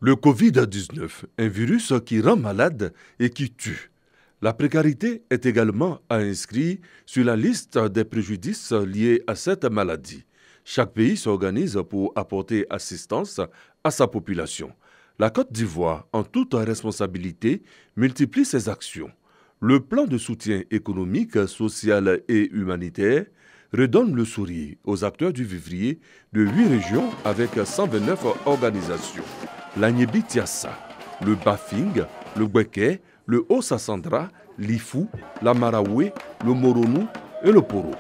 Le Covid-19, un virus qui rend malade et qui tue. La précarité est également inscrite sur la liste des préjudices liés à cette maladie. Chaque pays s'organise pour apporter assistance à sa population. La Côte d'Ivoire, en toute responsabilité, multiplie ses actions. Le plan de soutien économique, social et humanitaire redonne le sourire aux acteurs du vivrier de 8 régions avec 129 organisations. L'Agnébi Tiassa, le Bafing, le Gweke, le Haut-Sassandra, l'Ifou, la Maraoué, le Moronou et le Poro.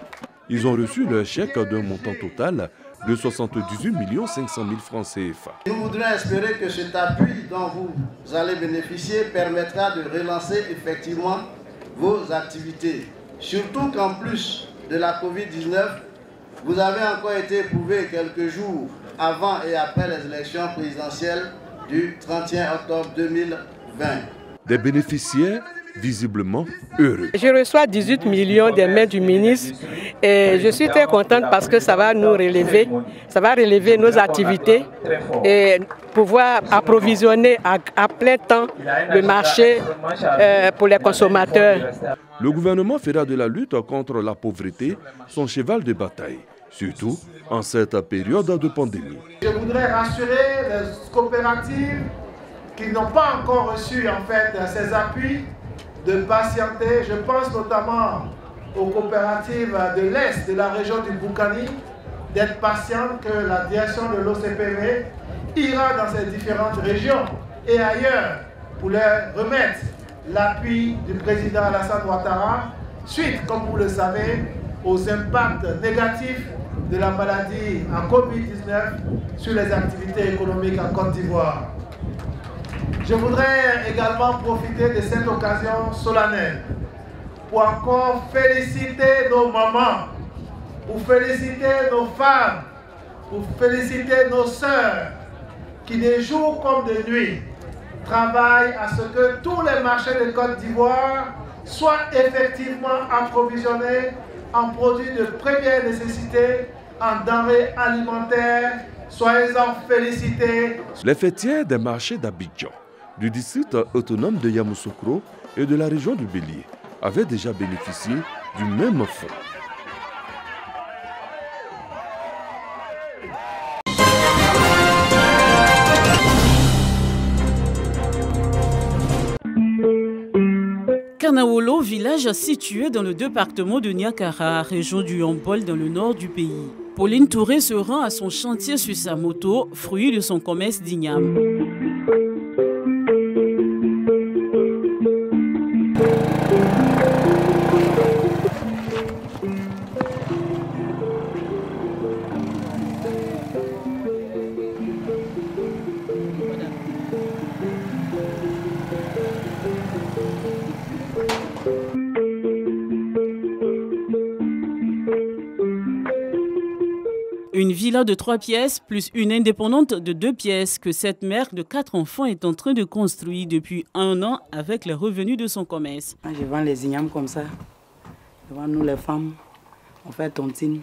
Ils ont reçu leur chèque d'un montant total de 78 500 000 francs CFA. Nous voudrions espérer que cet appui dont vous allez bénéficier permettra de relancer effectivement vos activités. Surtout qu'en plus de la Covid-19, vous avez encore été éprouvé quelques jours avant et après les élections présidentielles du 31 octobre 2020. Des bénéficiaires visiblement heureux. Je reçois 18 millions des mains du ministre et je suis très contente parce que ça va nous relever, ça va relever nos activités et pouvoir approvisionner à plein temps le marché pour les consommateurs. Le gouvernement fera de la lutte contre la pauvreté son cheval de bataille, surtout en cette période de pandémie. Je voudrais rassurer les coopératives qui n'ont pas encore reçu en fait ces appuis de patienter. Je pense notamment aux coopératives de l'Est, de la région du Boukani, d'être patientes que la direction de l'OCPV ira dans ces différentes régions et ailleurs pour leur remettre l'appui du président Alassane Ouattara suite, comme vous le savez, aux impacts négatifs de la maladie en Covid-19 sur les activités économiques en Côte d'Ivoire. Je voudrais également profiter de cette occasion solennelle pour encore féliciter nos mamans, pour féliciter nos femmes, pour féliciter nos sœurs qui de jour comme de nuit travaillent à ce que tous les marchés de Côte d'Ivoire soient effectivement approvisionnés en produits de première nécessité, en denrées alimentaires. Soyez-en félicités. Les fêtières des marchés d'Abidjan, du district autonome de Yamoussoukro et de la région du Bélier avaient déjà bénéficié du même fonds. Kanaolo, village situé dans le département de Niakara, région du Yambol dans le nord du pays. Pauline Touré se rend à son chantier sur sa moto, fruit de son commerce d'igname. Une villa de 3 pièces plus une indépendante de 2 pièces que cette mère de 4 enfants est en train de construire depuis 1 an avec les revenus de son commerce. Je vends les ignames comme ça. Devant nous les femmes, on fait tontine.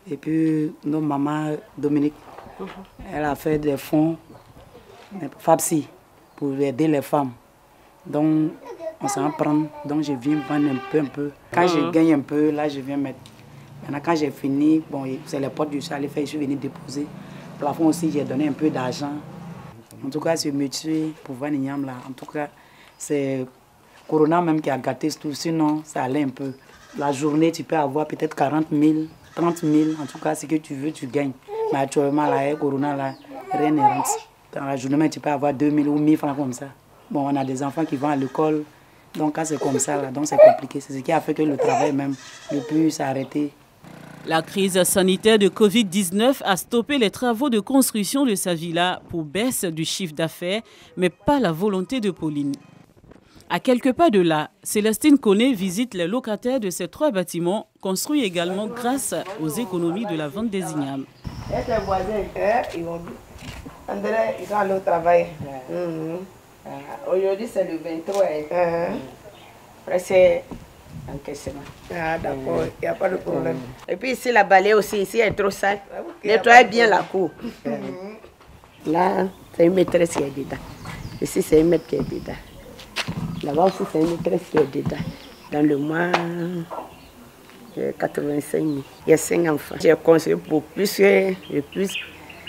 Et puis nos mamans Dominique, elle a fait des fonds FAPSI pour aider les femmes. Donc on s'en prend, donc je viens vendre un peu. Quand je gagne un peu, là je viens mettre. Maintenant, quand j'ai fini, bon, c'est les portes du chalet, je suis venu déposer. Le plafond aussi, j'ai donné un peu d'argent. En tout cas, ce métier pour vendre l'igname là, en tout cas, c'est Corona même qui a gâté tout. Sinon, ça allait un peu. La journée, tu peux avoir peut-être 40 000, 30 000. En tout cas, ce que tu veux, tu gagnes. Mais actuellement, là, Corona, là, rien ne rentre. Dans la journée, tu peux avoir 2 000 ou 1 000 francs comme ça. Bon, on a des enfants qui vont à l'école. Donc, quand c'est comme ça, là, donc c'est compliqué. C'est ce qui a fait que le travail même ne peut s'arrêter. La crise sanitaire de Covid-19 a stoppé les travaux de construction de sa villa pour baisse du chiffre d'affaires, mais pas la volonté de Pauline. À quelques pas de là, Célestine Koné visite les locataires de ces 3 bâtiments, construits également grâce aux économies de la vente des ignames. Et tes voisins, ils vont dire, André, ils vont aller au travail. Aujourd'hui, c'est le 23. Après, c'est encaissement. Ah, d'accord, il n'y a pas de problème. Et puis ici, la balai aussi, ici, elle est trop sale. Nettoyez bien la cour. Là, c'est une maîtresse qui est dedans. Ici, c'est une maître qui est dedans. Là-bas aussi, c'est une maîtresse qui est dedans. Dans le mois 85 000. Il y a 5 enfants. J'ai conseillé pour plus que je puisse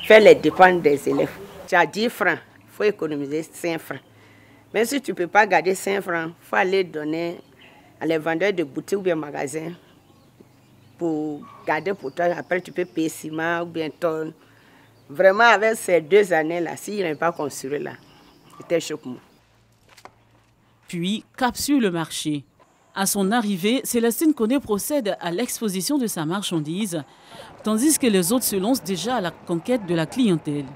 faire les dépenses des élèves. Tu as 10 francs, il faut économiser 5 francs. Même si tu ne peux pas garder 5 francs, il faut aller donner à les vendeurs de boutiques ou bien magasins pour garder pour toi. Après, tu peux payer ciment ou bien tonne. Vraiment, avec ces 2 années-là, s'il n'avait pas construit là, c'était choc. Puis, cap sur le marché. À son arrivée, Célestine Koné procède à l'exposition de sa marchandise, tandis que les autres se lancent déjà à la conquête de la clientèle.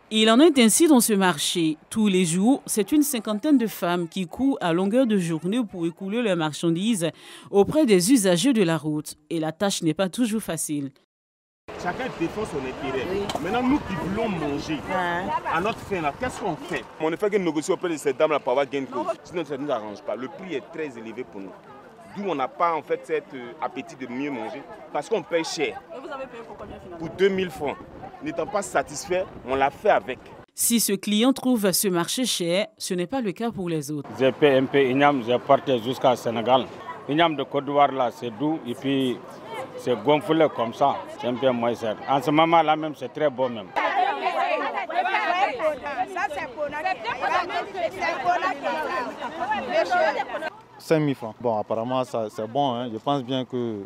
Il en est ainsi dans ce marché. Tous les jours, c'est une 50aine de femmes qui courent à longueur de journée pour écouler leurs marchandises auprès des usagers de la route. Et la tâche n'est pas toujours facile. Chacun défend son intérêt. Oui. Maintenant, nous qui voulons manger, à notre fin, qu'est-ce qu'on fait? On ne fait que négocier auprès de ces dames-là pour avoir gain de cause. Sinon, ça ne nous arrange pas. Le prix est très élevé pour nous. D'où on n'a pas en fait cet appétit de mieux manger. Parce qu'on paye cher. Et vous avez payé pour combien finalement? Pour 2000 francs. N'étant pas satisfait, on l'a fait avec. Si ce client trouve ce marché cher, ce n'est pas le cas pour les autres. J'ai payé un peu igname, j'ai porté jusqu'à Sénégal. Igname de Côte d'Ivoire là, c'est doux et puis c'est gonflé comme ça. C'est un peu moins cher. En ce moment là même, c'est très beau même. Ça, 5 000 francs. Bon, apparemment, c'est bon. Hein. Je pense bien que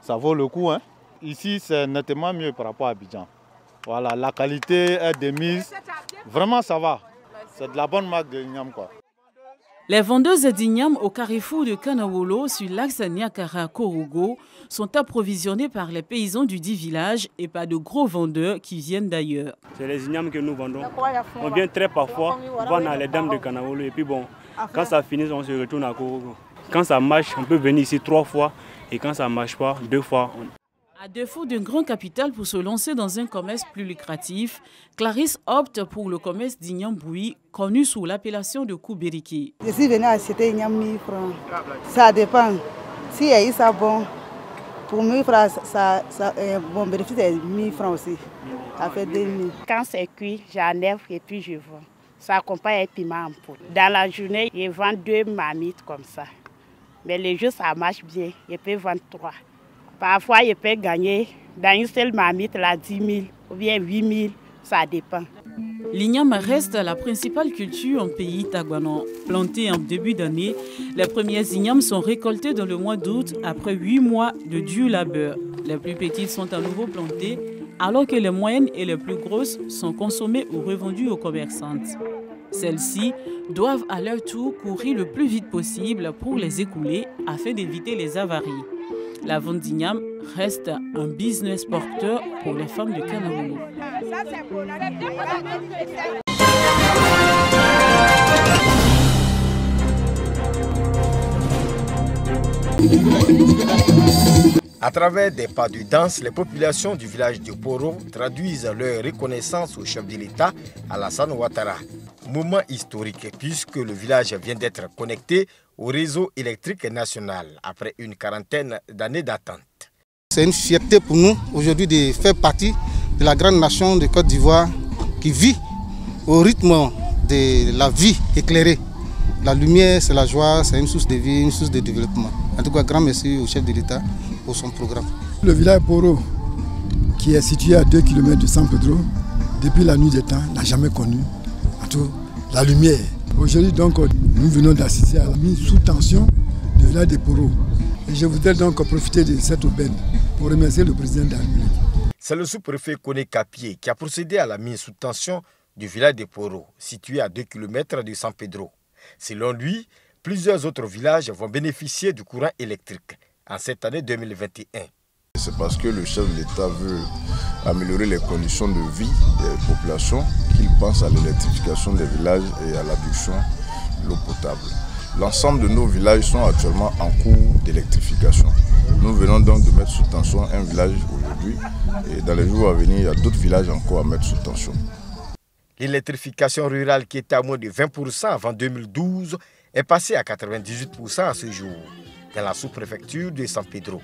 ça vaut le coup. Hein. Ici, c'est nettement mieux par rapport à Abidjan. Voilà, la qualité est de mise. Vraiment, ça va. C'est de la bonne marque de Ignam, quoi. Les vendeuses d'Ignam au carrefour de Kanawolo sur l'axe Niakara-Korogo sont approvisionnées par les paysans du dit village et par de gros vendeurs qui viennent d'ailleurs. C'est les Ignam que nous vendons. On vient très parfois vendre les dames de Kanawolo et puis bon, quand ça finit, on se retourne à Korogo. Quand ça marche, on peut venir ici 3 fois et quand ça ne marche pas, 2 fois. À défaut d'un grand capital pour se lancer dans un commerce plus lucratif, Clarisse opte pour le commerce d'Ignam-Boui, connu sous l'appellation de Kouberiki. Je suis venue acheter Ignam 1000 francs. Ça dépend. Si il y a ça bon, pour 1000 francs, bon bénéfice est 1000 francs aussi. Ça fait 2000. Quand c'est cuit, j'enlève et puis je vends. Ça accompagne un piment en poudre. Dans la journée, je vends 2 marmites comme ça. Mais les jours, ça marche bien. Je peux vendre 3. Parfois, je peux gagner dans une seule marmite 10 000 ou bien 8 000, ça dépend. L'igname reste la principale culture en pays taguanan. Plantée en début d'année, les premières ignames sont récoltées dans le mois d'août après 8 mois de dur labeur. Les plus petites sont à nouveau plantées, alors que les moyennes et les plus grosses sont consommées ou revendues aux commerçantes. Celles-ci doivent à leur tour courir le plus vite possible pour les écouler afin d'éviter les avaries. La vente d'igname reste un business porteur pour les femmes de Kanawolo. À travers des pas de danse, les populations du village de Poro traduisent leur reconnaissance au chef de l'État, Alassane Ouattara. Moment historique puisque le village vient d'être connecté au réseau électrique national après une quarantaine d'années d'attente. C'est une fierté pour nous aujourd'hui de faire partie de la grande nation de Côte d'Ivoire qui vit au rythme de la vie éclairée. La lumière, c'est la joie, c'est une source de vie, une source de développement. En tout cas, grand merci au chef de l'État pour son programme. Le village Poro, qui est situé à 2 km de San Pedro, depuis la nuit des temps, n'a jamais connu en tout, la lumière. Aujourd'hui, donc, nous venons d'assister à la mise sous tension du village de Poro. Et je voudrais donc profiter de cette aubaine pour remercier le président de la République. C'est le sous-préfet Koné Kapié qui a procédé à la mise sous tension du village de Poro, situé à 2 km de San Pedro. Selon lui, plusieurs autres villages vont bénéficier du courant électrique en cette année 2021. C'est parce que le chef de l'État veut améliorer les conditions de vie des populations qu'il pense à l'électrification des villages et à l'adduction de l'eau potable. L'ensemble de nos villages sont actuellement en cours d'électrification. Nous venons donc de mettre sous tension un village aujourd'hui et dans les jours à venir, il y a d'autres villages encore à mettre sous tension. L'électrification rurale qui était à moins de 20% avant 2012 est passée à 98% à ce jour dans la sous-préfecture de San Pedro.